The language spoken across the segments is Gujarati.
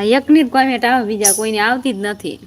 આ એકની જ કોમેન્ટ આવે, બીજા કોઈને આવતી જ નથી.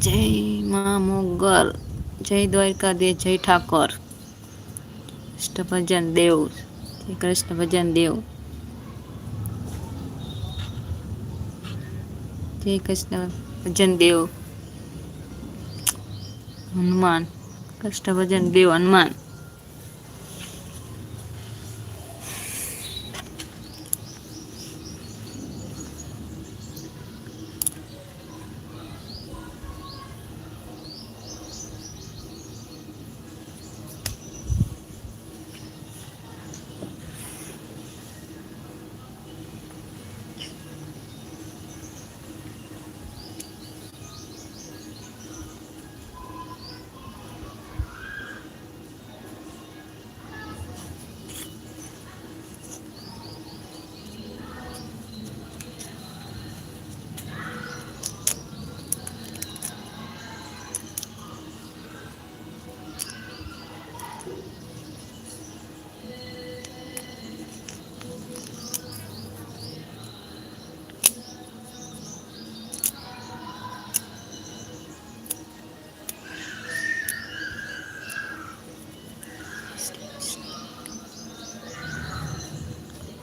જય મા મોગલ, જય દ્વારકાધીશ, જય ઠાકોર, કૃષ્ણ ભજન દેવ, જય કૃષ્ણ ભજન દેવ, જય કૃષ્ણ ભજન દેવ, હનુમાન, કૃષ્ણ ભજન દેવ હનુમાન.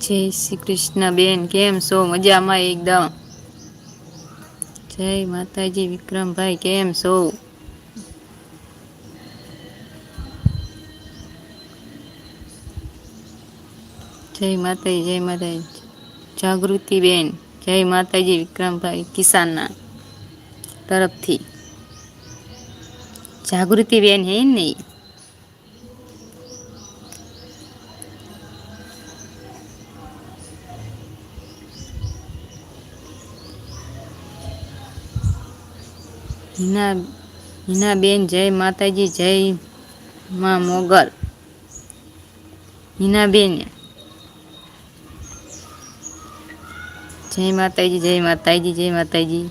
જય શ્રી કૃષ્ણ બેન, કેમ છો? મજામાં એકદમ. જય માતાજી. વિક્રમભાઈ કેમ છો? જય માતાજી, જય માતાજી. જાગૃતિ બેન, જય માતાજી. વિક્રમભાઈ કિસાનના તરફથી. જાગૃતિ બેન હે નહીં? હિના બેન, જય માતાજી, જય માં મોગલ. હિના બેન, જય માતાજી, જય માતાજી, જય માતાજી.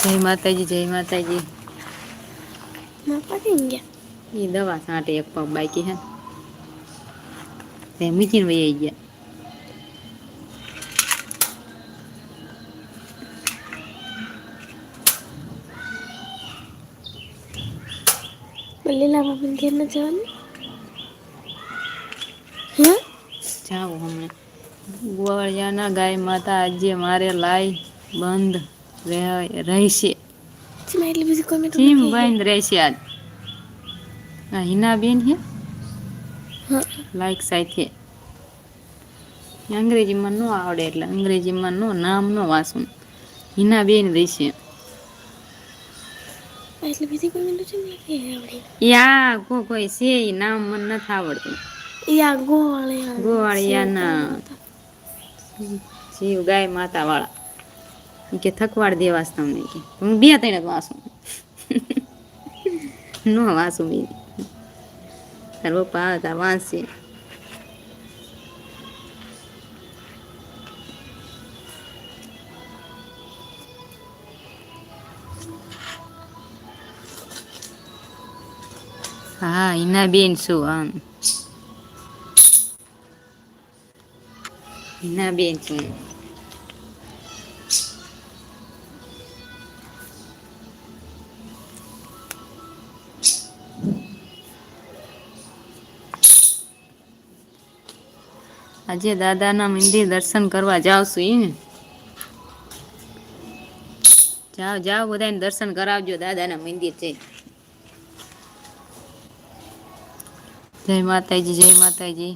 જય માતાજી, જય માતાજી. એ દવા સાંટે એક પગ બાકી હે તે મીકીને વહી ગયા. લીલા બાબા ઘેર ન જવાનું? જાઓ હમણાં. ગોવાળિયાના ગાય માતા આજે મારે લાઈ બંધ રહેશે. એટલી બધી કોમેન્ટ ચીમ લખી હે. બંધ રહેશે આજ. હા, હિના બેન હે હા. લાઈક સાથે. અંગ્રેજીમાં ન આવડે એટલે અંગ્રેજીમાં નામ ન વાંચવું. હિના બેન રહેશે. એટલી બધી કોમેન્ટ લખી હે. યા કોઈ છે નામ મને નથી આવડતું. યા ગોવાળિયા શિવ ગાય ગોવાળિયાના માતા. શિવ ગાય માતા વાળા કે થકવાડ દેવાસ તમને કે હું બે તને વાસું ન વાસું બી તાર પપ્પા આવતા વાંચશે. હા, હિના બેન શું આમ હિના બેન છું. આજે દાદાના મંદિર દર્શન કરવા જાવ છું. જાઓ જાઓ, બધાને દર્શન કરાવજો દાદાના મંદિર છે. જય માતાજી, જય માતાજી.